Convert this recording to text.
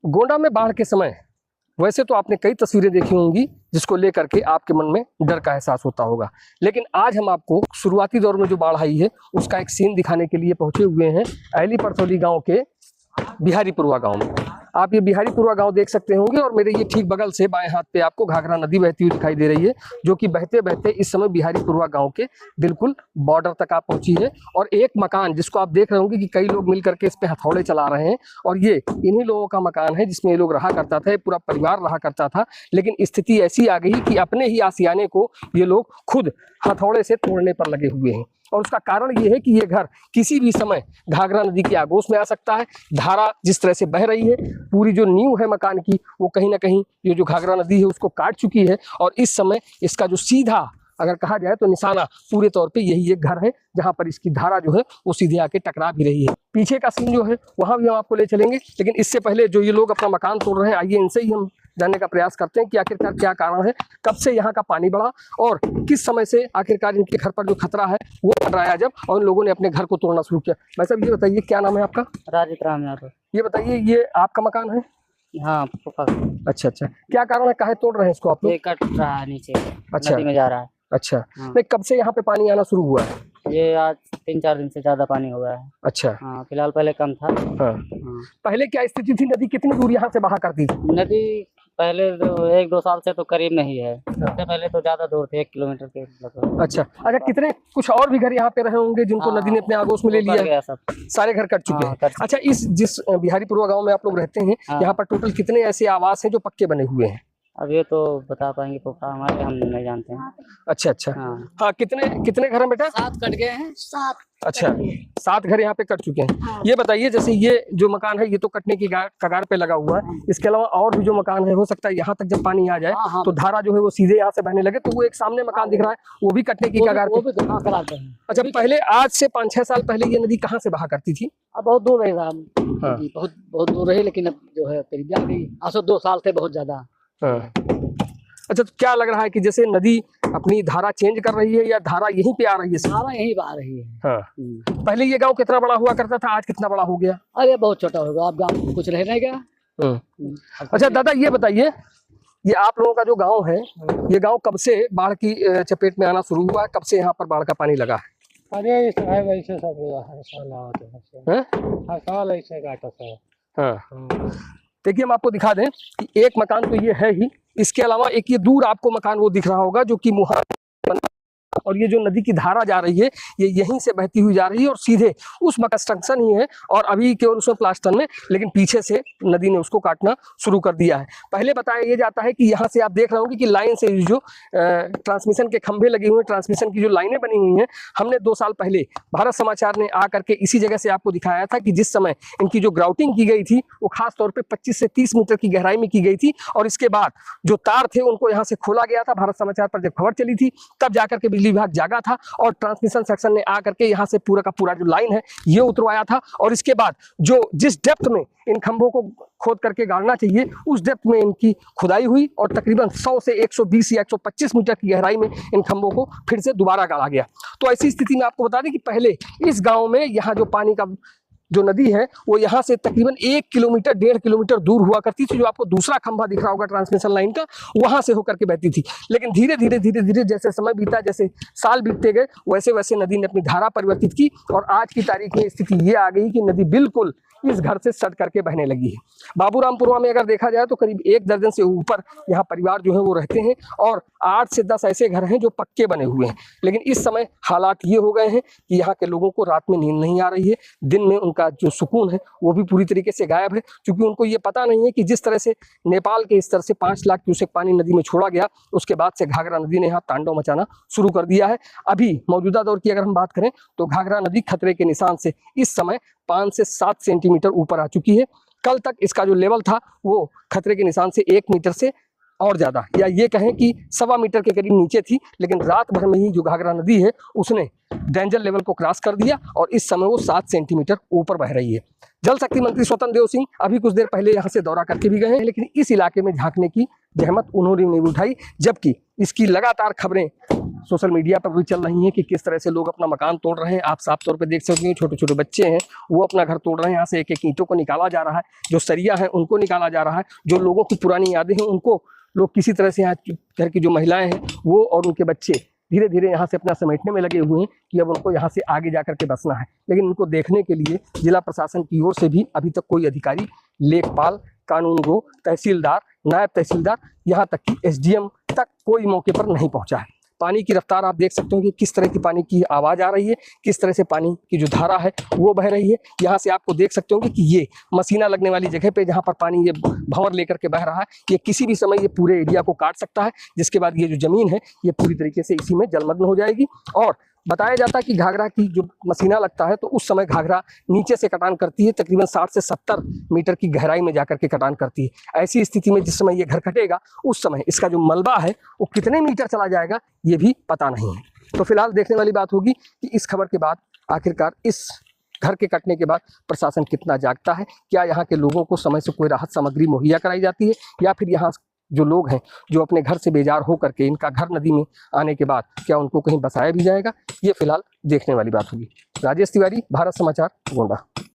गोंडा में बाढ़ के समय वैसे तो आपने कई तस्वीरें देखी होंगी जिसको लेकर के आपके मन में डर का एहसास होता होगा, लेकिन आज हम आपको शुरुआती दौर में जो बाढ़ आई है उसका एक सीन दिखाने के लिए पहुंचे हुए हैं अहली परसौली गांव के बिहारीपुरवा गांव में। आप ये बिहारीपुरवा गांव देख सकते होंगे और मेरे ये ठीक बगल से बाएं हाथ पे आपको घाघरा नदी बहती हुई दिखाई दे रही है, जो कि बहते बहते इस समय बिहारीपुरवा गांव के बिल्कुल बॉर्डर तक आ पहुंची है। और एक मकान जिसको आप देख रहे होंगे कि कई लोग मिलकर के इस पे हथौड़े चला रहे हैं, और ये इन्हीं लोगों का मकान है जिसमें ये लोग रहा करता था, पूरा परिवार रहा करता था। लेकिन स्थिति ऐसी आ गई कि अपने ही आशियाने को ये लोग खुद हथौड़े से तोड़ने पर लगे हुए हैं। और उसका कारण ये है कि ये घर किसी भी समय घाघरा नदी की आगोश में आ सकता है। धारा जिस तरह से बह रही है, पूरी जो नींव है मकान की वो कहीं ना कहीं ये जो घाघरा नदी है उसको काट चुकी है। और इस समय इसका जो सीधा अगर कहा जाए तो निशाना पूरे तौर पे यही एक घर है जहां पर इसकी धारा जो है वो सीधे आके टकरा भी रही है। पीछे का सीन जो है वहां भी हम आपको ले चलेंगे, लेकिन इससे पहले जो ये लोग अपना मकान तोड़ रहे हैं, आइए इनसे ही हम जानने का प्रयास करते हैं कि आखिरकार क्या कारण है, कब से यहाँ का पानी बढ़ा और किस समय से आखिरकार इनके घर पर जो खतरा है वो मंडराया जब और इन लोगों ने अपने घर को तोड़ना शुरू किया। भाई साहब ये बताइए क्या नाम है आपका? राजित राम यादव। ये बताइए ये आपका मकान है? हाँ। अच्छा अच्छा, क्या कारण है, काहे तोड़ रहे हैं इसको आप लोग? ये कट रहा है नीचे, अच्छा, नदी में जा रहा है। अच्छा हाँ। नहीं, कब से यहाँ पे पानी आना शुरू हुआ है? ये आज 3-4 दिन से ज्यादा पानी हो गया है। अच्छा हाँ, फिलहाल पहले कम था। हाँ। हाँ। पहले क्या स्थिति थी, नदी कितनी दूर यहाँ से बहा करती थी? नदी पहले 1-2 साल से तो करीब में ही है, उससे पहले तो ज्यादा दूर थे, 1 किलोमीटर के लगभग। अच्छा अच्छा, कितने कुछ और भी घर यहाँ पे रहे होंगे जिनको हाँ, नदी ने अपने आगोश में ले लिया? गया सब, सारे घर कट चुके हैं। अच्छा, इस जिस बिहारीपुरवा गांव में आप लोग रहते हैं, यहाँ पर टोटल कितने ऐसे आवास हैं जो पक्के बने हुए हैं? अब ये तो बता पाएंगे पोखरा हमारे, हम नहीं जानते हैं। अच्छा अच्छा हाँ, कितने घर हैं बेटा? 7 कट गए हैं। 7। अच्छा, 7 घर यहाँ पे कट चुके हैं। ये बताइए जैसे ये जो मकान है ये तो कटने की कगार पे लगा हुआ है, इसके अलावा और भी जो मकान है हो सकता है यहाँ तक जब पानी आ जाए तो धारा जो है वो सीधे यहाँ से बहने लगे, तो वो एक सामने मकान दिख रहा है वो भी कटने की कगार पे। अच्छा, पहले आज से 5-6 साल पहले ये नदी कहाँ से बहा करती थी? अब बहुत दूर रहेगा, बहुत दूर रही, लेकिन अब जो है करीब जा गई। आज 2 साल थे बहुत ज्यादा। अच्छा, तो क्या लग रहा है कि जैसे नदी अपनी धारा चेंज कर रही है या धारा यहीं पे आ रही है? धारा यहीं आ रही है। हाँ। पहले ये गांव कितना बड़ा हुआ करता था, आज कितना बड़ा हो गया? अरे बहुत छोटा होगा, अब गांव कुछ रह नहीं गया। अच्छा दादा ये बताइए, ये आप लोगों का जो गांव है ये गांव कब से बाढ़ की चपेट में आना शुरू हुआ है, कब से यहाँ पर बाढ़ का पानी लगा है? अरे वैसे सब हर साल ऐसे काटा है। हाँ, देखिए हम आपको दिखा दें कि एक मकान तो ये है ही, इसके अलावा एक ये दूर आपको मकान वो दिख रहा होगा जो कि मुहार, और ये जो नदी की धारा जा रही है ये यहीं से बहती हुई जा रही है और सीधे उस कंस्ट्रक्शन ही है और अभी केवल उसमें प्लास्टर में, लेकिन पीछे से नदी ने उसको काटना शुरू कर दिया है। पहले बताया ये जाता है कि यहाँ से आप देख रहे होंगे कि लाइन से जो ट्रांसमिशन के खंभे लगे हुए हैं, ट्रांसमिशन की जो लाइनें बनी हुई हैं, हमने 2 साल पहले भारत समाचार ने आ करके इसी जगह से आपको दिखाया था कि जिस समय इनकी जो ग्राउटिंग की गई थी वो खास तौर पर 25 से 30 मीटर की गहराई में की गई थी, और इसके बाद जो तार थे उनको यहाँ से खोला गया था। भारत समाचार पर जब खबर चली थी तब जाकर के बिजली विभाग जागा था और ट्रांसमिशन सेक्शन ने आकर के यहाँ से पूरा का पूरा जो लाइन है ये उतरवाया था, और इसके बाद जो जिस डेप्थ में इन खंभों को खोद करके गाड़ना चाहिए उस डेप्थ में इनकी खुदाई हुई और तकरीबन 100 से 120 या 125 मीटर की गहराई में इन खंभों को फिर से दोबारा गाड़ा गया। तो ऐसी स्थिति में आपको बता दें कि पहले इस गांव में यहाँ जो पानी का जो नदी है वो यहाँ से तकरीबन 1 किलोमीटर 1.5 किलोमीटर दूर हुआ करती थी, जो आपको दूसरा खंभा दिख रहा होगा ट्रांसमिशन लाइन का, वहां से होकर के बहती थी। लेकिन धीरे धीरे जैसे समय बीता, जैसे साल बीतते गए, वैसे वैसे नदी ने अपनी धारा परिवर्तित की और आज की तारीख में स्थिति ये आ गई कि नदी बिल्कुल इस घर से सट करके बहने लगी है। बाबूरामपुरवा में अगर देखा जाए तो करीब 1 दर्जन से ऊपर यहाँ परिवार जो है वो रहते हैं और 8 से 10 ऐसे घर हैं जो पक्के बने हुए हैं। लेकिन इस समय हालात ये हो गए हैं कि यहाँ के लोगों को रात में नींद नहीं आ रही है, दिन में उनका जो सुकून है वो भी पूरी तरीके से गायब है, क्योंकि उनको ये पता नहीं है कि जिस तरह से नेपाल के स्तर से 5 लाख क्यूसेक पानी नदी में छोड़ा गया, उसके बाद से घाघरा नदी ने यहाँ तांडव मचाना शुरू कर दिया है। अभी मौजूदा दौर की अगर हम बात करें तो घाघरा नदी खतरे के निशान से इस समय 5 से 7 सेंटीमीटर ऊपर आ चुकी है। कल तक इसका जो लेवल था वो खतरे के निशान से 1 मीटर से और ज्यादा, या ये कहें कि 1.25 मीटर के करीब नीचे थी, लेकिन रात भर में ही जो घाघरा नदी है उसने डेंजर लेवल को क्रॉस कर दिया और इस समय वो 7 सेंटीमीटर ऊपर बह रही है। जल शक्ति मंत्री स्वतंत्र देव सिंह अभी कुछ देर पहले यहाँ से दौरा करके भी गए हैं, लेकिन इस इलाके में झांकने की जहमत उन्होंने नहीं उठाई, जबकि इसकी लगातार खबरें सोशल मीडिया पर भी चल रही हैं कि किस तरह से लोग अपना मकान तोड़ रहे हैं। आप साफ तौर पे देख सकते हैं, छोटे छोटे बच्चे हैं वो अपना घर तोड़ रहे हैं, यहाँ से एक एक ईंटों को निकाला जा रहा है, जो सरिया है उनको निकाला जा रहा है, जो लोगों की पुरानी यादें हैं उनको लोग किसी तरह से, यहाँ घर की जो महिलाएं हैं वो और उनके बच्चे धीरे धीरे यहाँ से अपना समेटने में लगे हुए हैं कि अब उनको यहाँ से आगे जा करके बसना है। लेकिन उनको देखने के लिए जिला प्रशासन की ओर से भी अभी तक कोई अधिकारी, लेखपाल, कानूनगो, तहसीलदार, नायब तहसीलदार, यहाँ तक कि एसडीएम तक कोई मौके पर नहीं पहुँचा है। पानी की रफ्तार आप देख सकते हो कि किस तरह की पानी की आवाज़ आ रही है, किस तरह से पानी की जो धारा है वो बह रही है। यहाँ से आपको देख सकते होंगे कि ये मसीना लगने वाली जगह पे जहाँ पर पानी ये भंवर लेकर के बह रहा है, ये किसी भी समय ये पूरे एरिया को काट सकता है, जिसके बाद ये जो ज़मीन है ये पूरी तरीके से इसी में जलमग्न हो जाएगी। और बताया जाता है कि घाघरा की जो मसीना लगता है तो उस समय घाघरा नीचे से कटान करती है, तकरीबन 60 से 70 मीटर की गहराई में जाकर के कटान करती है। ऐसी स्थिति में जिस समय ये घर कटेगा उस समय इसका जो मलबा है वो कितने मीटर चला जाएगा ये भी पता नहीं है। तो फिलहाल देखने वाली बात होगी कि इस खबर के बाद आखिरकार इस घर के कटने के बाद प्रशासन कितना जागता है, क्या यहाँ के लोगों को समय से कोई राहत सामग्री मुहैया कराई जाती है, या फिर यहाँ जो लोग हैं जो अपने घर से बेजार हो करके इनका घर नदी में आने के बाद क्या उनको कहीं बसाया भी जाएगा, ये फिलहाल देखने वाली बात होगी। राजेश तिवारी, भारत समाचार, गोंडा।